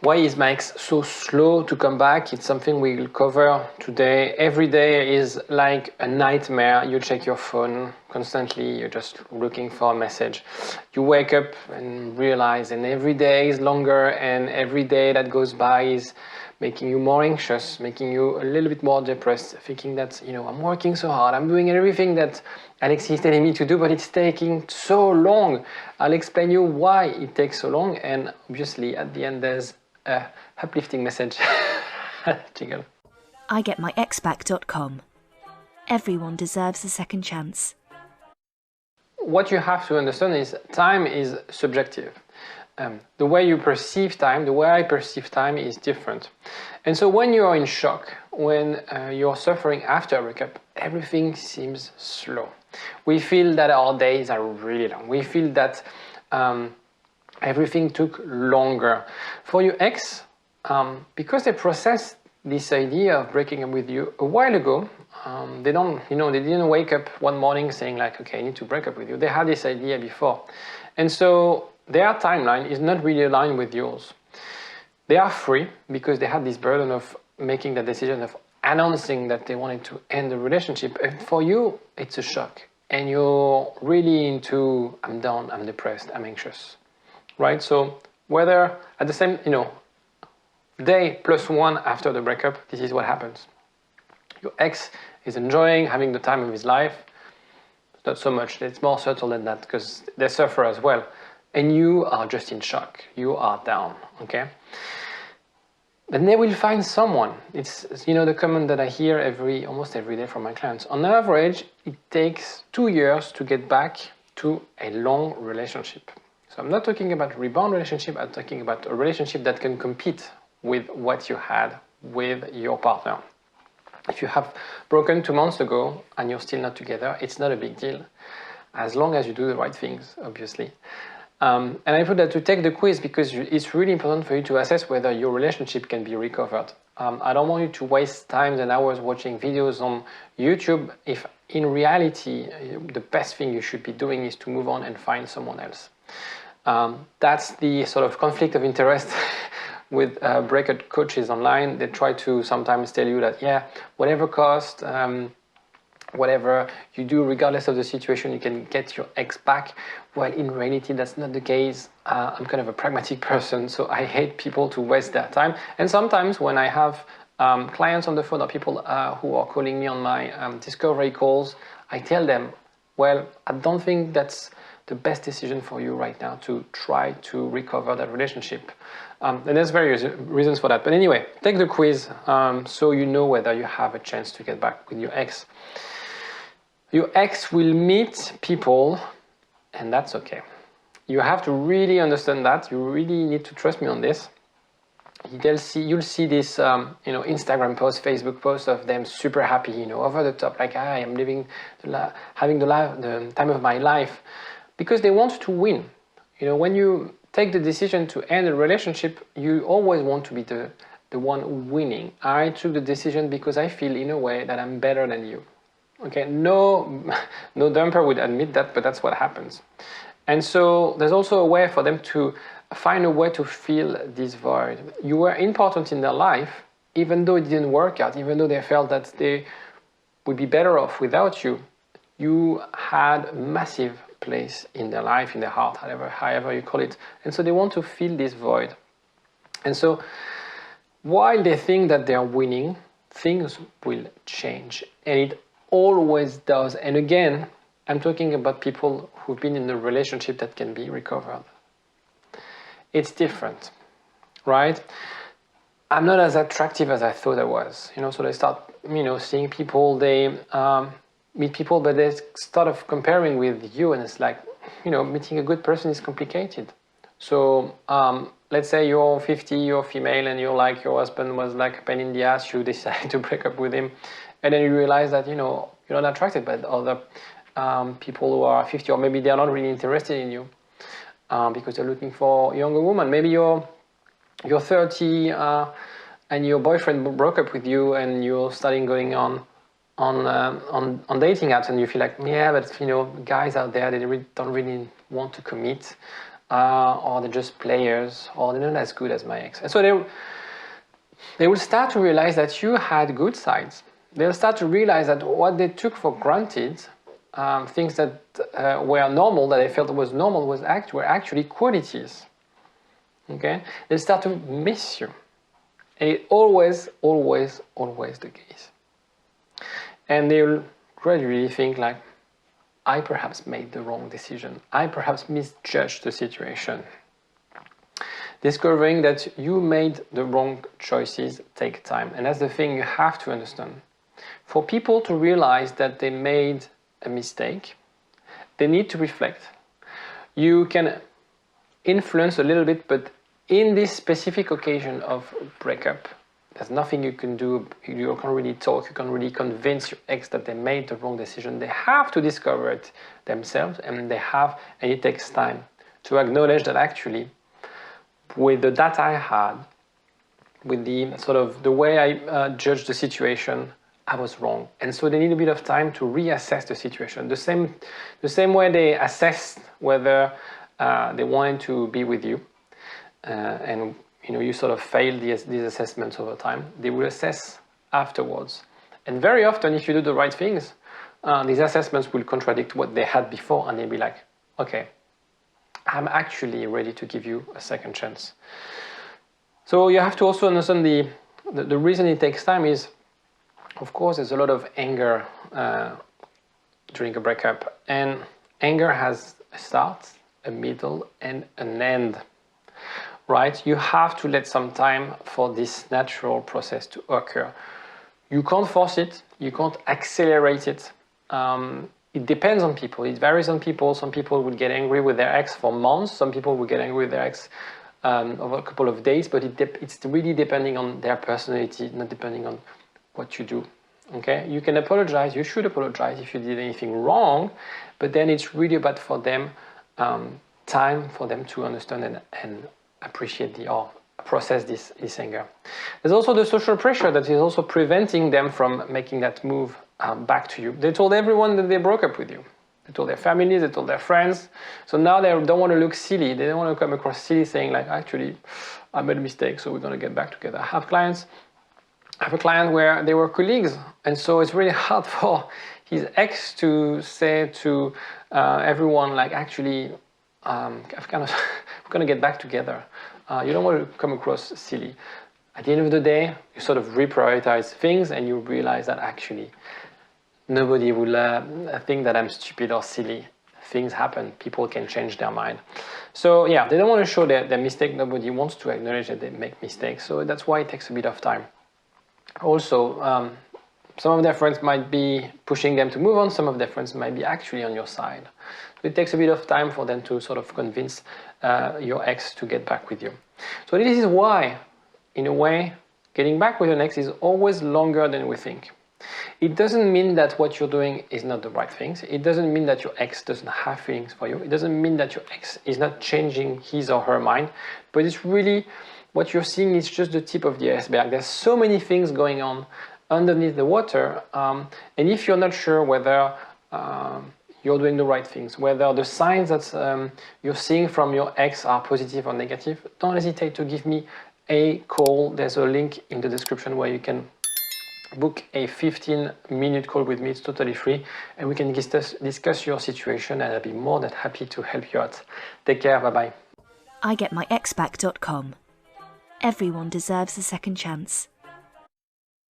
Why is my ex so slow to come back? It's something we will cover today. Every day is like a nightmare. You check your phone constantly. You're just looking for a message. You wake up and realize, and every day is longer, and every day that goes by is making you more anxious, making you a little bit more depressed, thinking that, I'm working so hard, I'm doing everything that Alexis is telling me to do, but it's taking so long. I'll explain you why it takes so long, and obviously at the end there's a uplifting message. Jingle. igetmyexback.com. Everyone deserves a second chance. What you have to understand is time is subjective. The way you perceive time, the way I perceive time is different. And so when you're in shock, when you're suffering after a breakup, everything seems slow. We feel that our days are really long. We feel that everything took longer. For your ex, because they processed this idea of breaking up with you a while ago, they didn't wake up one morning saying like, okay, I need to break up with you. They had this idea before. And so their timeline is not really aligned with yours. They are free because they had this burden of making the decision of announcing that they wanted to end the relationship. And for you, it's a shock. And you're really into, I'm down, I'm depressed, I'm anxious. Right? So whether at the same, day plus one after the breakup, this is what happens. Your ex is enjoying having the time of his life. Not so much. It's more subtle than that because they suffer as well. And you are just in shock. You are down. Okay? Then they will find someone. It's the comment that I hear almost every day from my clients. On average, it takes 2 years to get back to a long relationship. So I'm not talking about a rebound relationship, I'm talking about a relationship that can compete with what you had with your partner. If you have broken 2 months ago and you're still not together, it's not a big deal, as long as you do the right things, obviously. And I put that to take the quiz because it's really important for you to assess whether your relationship can be recovered. I don't want you to waste time and hours watching videos on YouTube if in reality the best thing you should be doing is to move on and find someone else. That's the sort of conflict of interest with breakup coaches online. They try to sometimes tell you that, yeah, whatever cost, whatever you do, regardless of the situation, you can get your ex back. Well, in reality, that's not the case. I'm kind of a pragmatic person, so I hate people to waste their time. And sometimes when I have clients on the phone or people who are calling me on my discovery calls, I tell them, well, I don't think that's the best decision for you right now to try to recover that relationship. And there's various reasons for that. But anyway, take the quiz so you know whether you have a chance to get back with your ex. Your ex will meet people, and that's okay. You have to really understand that. You really need to trust me on this. You'll see this, Instagram post, Facebook post of them super happy, over the top, like I am having the time of my life, because they want to win. When you take the decision to end a relationship, you always want to be the one winning. I took the decision because I feel in a way that I'm better than you. Okay, no dumper would admit that, but that's what happens. And so there's also a way for them to find a way to fill this void. You were important in their life, even though it didn't work out, even though they felt that they would be better off without you. You had a massive place in their life, in their heart, however you call it. And so they want to fill this void. And so while they think that they are winning, things will change. And it always does. And again, I'm talking about people who've been in a relationship that can be recovered. It's different, right? I'm not as attractive as I thought I was. So they start, seeing people, they meet people, but they start of comparing with you, and it's like, meeting a good person is complicated. So let's say you're 50, you're female, and you're like, your husband was like a pain in the ass, you decide to break up with him, and then you realize that, you're not attracted by other people who are 50, or maybe they're not really interested in you because they're looking for a younger woman. Maybe you're 30 and your boyfriend broke up with you, and you're starting going on dating apps, and you feel like, yeah, but guys out there, they don't really want to commit. or they're just players, or they're not as good as my ex. And so they will start to realize that you had good sides. They'll start to realize that what they took for granted, things that were normal, that they felt was normal, were actually qualities. Okay? They'll start to miss you. And it's always, always, always the case. And they'll gradually think like, I perhaps made the wrong decision. I perhaps misjudged the situation. Discovering that you made the wrong choices take time. And that's the thing you have to understand. For people to realize that they made a mistake, they need to reflect. You can influence a little bit, but in this specific occasion of breakup, there's nothing you can do. You can't really talk. You can't really convince your ex that they made the wrong decision. They have to discover it themselves, and it takes time to acknowledge that actually, with the data I had, with the sort of the way I judged the situation, I was wrong. And so they need a bit of time to reassess the situation. The same way they assessed whether they wanted to be with you, and you sort of failed these assessments over time. They will assess afterwards. And very often, if you do the right things, these assessments will contradict what they had before, and they'll be like, okay, I'm actually ready to give you a second chance. So you have to also understand the reason it takes time is, of course, there's a lot of anger during a breakup. And anger has a start, a middle, and an end. Right? You have to let some time for this natural process to occur. You can't force it. You can't accelerate it. It depends on people. It varies on people. Some people will get angry with their ex for months. Some people will get angry with their ex over a couple of days. But it's really depending on their personality, not depending on what you do. Okay? You can apologize. You should apologize if you did anything wrong. But then it's really about for them time for them to understand and appreciate or process this anger. There's also the social pressure that is also preventing them from making that move back to you. They told everyone that they broke up with you. They told their families, they told their friends. So now they don't want to look silly. They don't want to come across silly saying like, actually, I made a mistake, so we're going to get back together. I have a client where they were colleagues, and so it's really hard for his ex to say to everyone like, actually, we're going to get back together. You don't want to come across silly. At the end of the day, you sort of reprioritize things and you realize that actually nobody will think that I'm stupid or silly. Things happen. People can change their mind. So yeah, they don't want to show their mistake. Nobody wants to acknowledge that they make mistakes. So that's why it takes a bit of time. Also, some of their friends might be pushing them to move on. Some of their friends might be actually on your side. So it takes a bit of time for them to sort of convince your ex to get back with you. So this is why, in a way, getting back with an ex is always longer than we think. It doesn't mean that what you're doing is not the right things. It doesn't mean that your ex doesn't have feelings for you. It doesn't mean that your ex is not changing his or her mind. But it's really, what you're seeing is just the tip of the iceberg. There's so many things going on underneath the water. And if you're not sure whether you're doing the right things, whether the signs that you're seeing from your ex are positive or negative, don't hesitate to give me a call. There's a link in the description where you can book a 15-minute call with me. It's totally free, and we can discuss your situation, and I'll be more than happy to help you out. Take care. Bye-bye. igetmyexback.com. Everyone deserves a second chance.